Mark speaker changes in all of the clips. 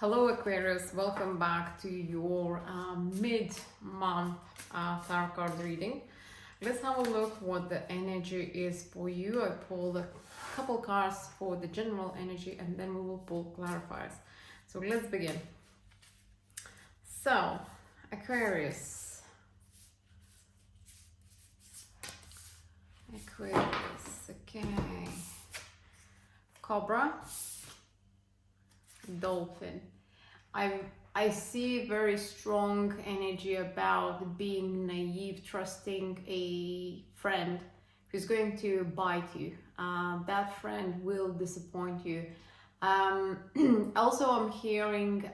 Speaker 1: Hello Aquarius, welcome back to your mid-month tarot card reading. Let's have a look what the energy is for you. I pulled a couple cards for the general energy and then we will pull clarifiers. So let's begin. So, Aquarius, okay. Cobra, Dolphin. I see very strong energy about being naive, trusting a friend who's going to bite you. That friend will disappoint you. Also, I'm hearing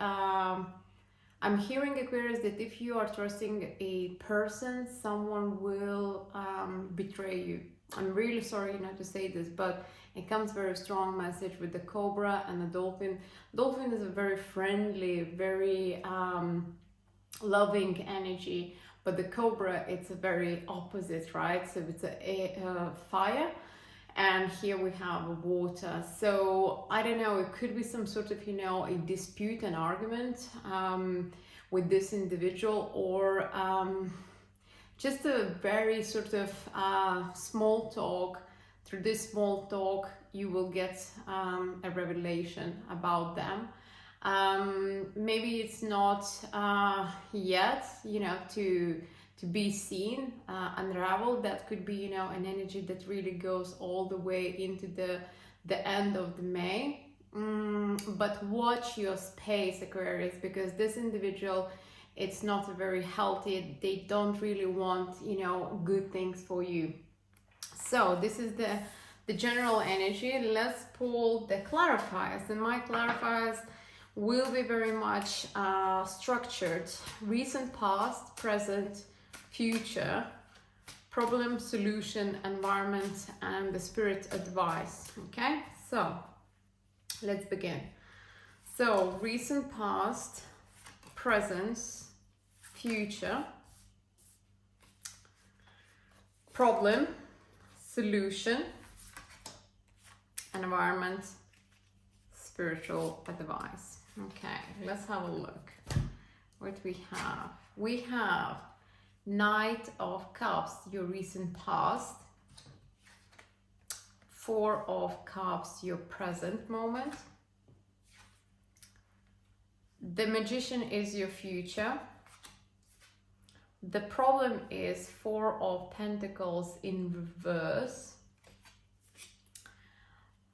Speaker 1: Aquarius that if you are trusting a person, someone will betray you. I'm really sorry not to say this, but it comes very strong message with the Cobra and the Dolphin. Dolphin is a very friendly, very loving energy, but the Cobra, it's a very opposite, right? So it's a fire, and here we have water. So I don't know, it could be some sort of, a dispute, an argument with this individual, or just a very sort of small talk. Through this small talk, you will get a revelation about them. Maybe it's not yet, to be seen, unraveled. That could be, an energy that really goes all the way into the end of the May. But watch your space, Aquarius, because this individual, it's not very healthy. They don't really want, good things for you. So this is the general energy. Let's pull the clarifiers, and my clarifiers will be very much structured: recent, past, present, future, problem, solution, environment, and the spirit advice. Okay, so let's begin. So recent, past, present, future, problem, solution, environment, spiritual advice. Okay, let's have a look what we have. We have Knight of Cups, your recent past. Four of Cups, your present moment. The Magician is your future. The problem is Four of Pentacles in reverse.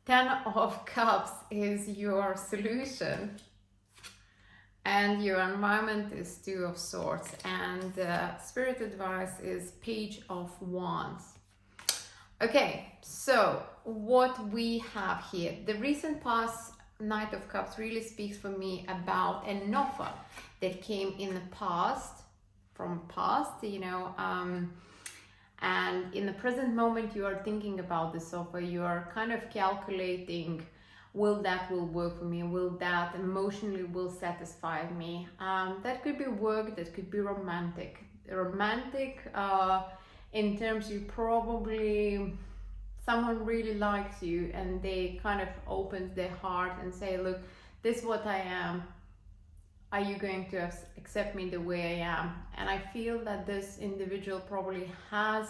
Speaker 1: 10 of Cups is your solution. And your environment is Two of Swords. And spirit advice is Page of Wands. Okay, so what we have here. The recent past Knight of Cups really speaks for me about an offer that came in the past, from past, and in the present moment you are thinking about this offer. You are kind of calculating, will work for me, will that emotionally will satisfy me. That could be work, that could be romantic in terms you probably, someone really likes you and they kind of opens their heart and say, look, this is what I am. Are you going to accept me the way I am? And I feel that this individual probably has,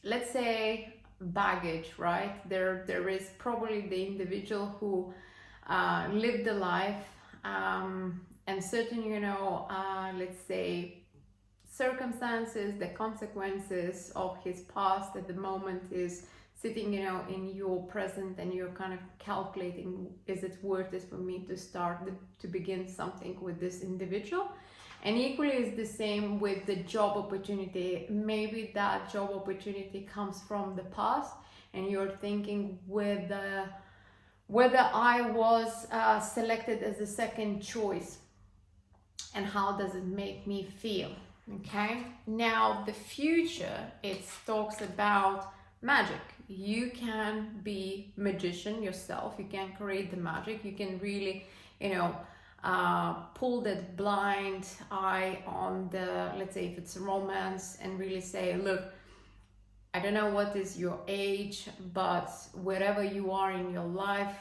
Speaker 1: let's say, baggage, right? There is probably the individual who lived the life and certain, let's say, circumstances, the consequences of his past at the moment is sitting, in your present, and you're kind of calculating, is it worth it for me to begin something with this individual? And equally is the same with the job opportunity. Maybe that job opportunity comes from the past and you're thinking whether I was selected as the second choice and how does it make me feel. Okay, now the future, it talks about magic. You can be magician yourself. You can create the magic. You can really, pull that blind eye on the, let's say if it's romance, and really say, look, I don't know what is your age, but wherever you are in your life,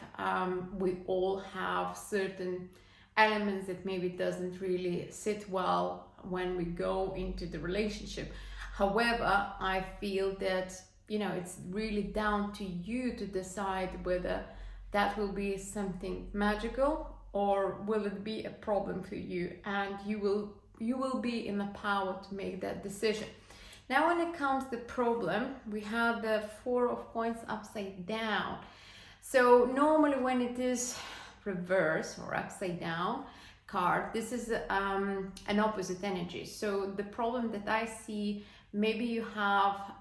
Speaker 1: we all have certain elements that maybe doesn't really sit well when we go into the relationship. However, I feel that, you know, it's really down to you to decide whether that will be something magical or will it be a problem for you, and you will be in the power to make that decision. Now when it comes to problem, we have the Four of Coins upside down. So normally when it is reverse or upside down card, this is an opposite energy. So the problem that I see, maybe you have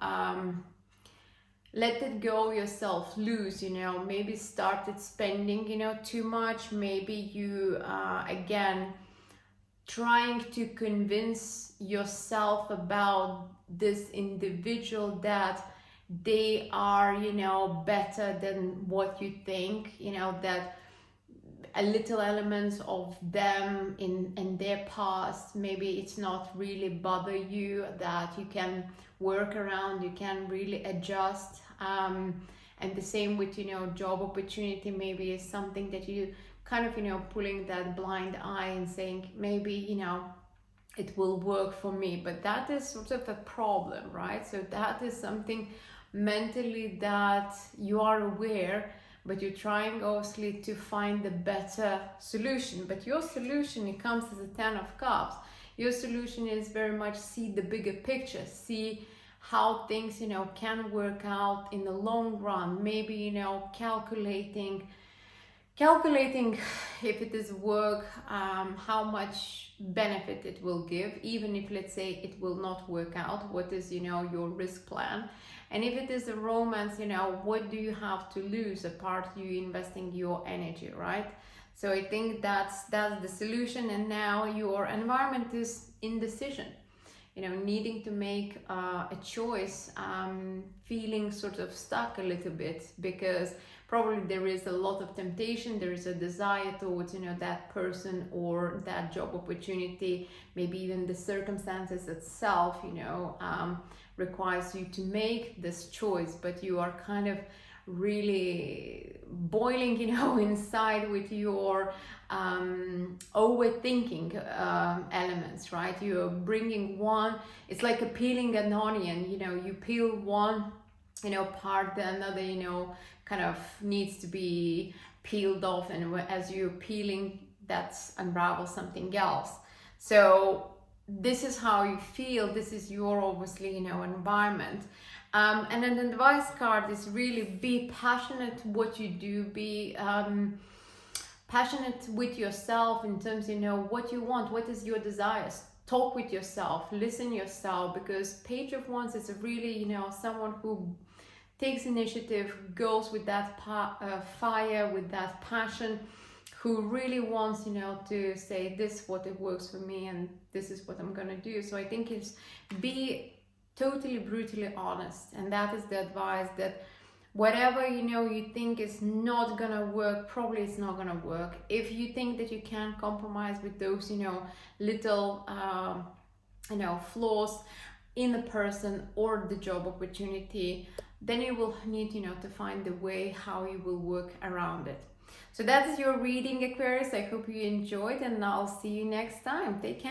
Speaker 1: let it go yourself, loose, you know, maybe started spending, you know, too much. Maybe you again trying to convince yourself about this individual that they are, you know, better than what you think, you know, that a little elements of them in their past, maybe it's not really bother you, that you can work around, you can really adjust. And the same with, you know, job opportunity, maybe is something that you kind of, you know, pulling that blind eye and saying, maybe, you know, it will work for me, but that is sort of a problem, right? So that is something mentally that you are aware, but you're trying obviously to find the better solution. But your solution, it comes as a 10 of Cups. Your solution is very much see the bigger picture, see how things, you know, can work out in the long run. Maybe, you know, calculating if it is work, how much benefit it will give, even if, let's say, it will not work out, what is, you know, your risk plan. And if it is a romance, you know, what do you have to lose apart you investing your energy, right? So I think that's the solution. And now your environment is indecision, you know, needing to make a choice, feeling sort of stuck a little bit, because probably there is a lot of temptation, there is a desire towards, you know, that person or that job opportunity, maybe even the circumstances itself, you know, requires you to make this choice, but you are kind of really boiling, you know, inside with your overthinking elements, right? You're bringing one, it's like a peeling an onion, you know, you peel one, you know, part, the another, you know, kind of needs to be peeled off, and as you're peeling, that's unravels something else. So this is how you feel, this is your, obviously, you know, environment. And then the advice card is really be passionate what you do, be passionate with yourself in terms, you know, what you want, what is your desires. Talk with yourself, listen yourself, because Page of Wands is a really, you know, someone who takes initiative, goes with that fire, with that passion, who really wants, you know, to say this what it works for me and this is what I'm gonna do. So I think it's be totally brutally honest, and that is the advice, that whatever, you know, you think is not gonna work, probably it's not gonna work. If you think that you can compromise with those, you know, little you know, flaws in the person or the job opportunity, then you will need, you know, to find the way how you will work around it. So that is your reading, Aquarius. I hope you enjoyed, and I'll see you next time. Take care.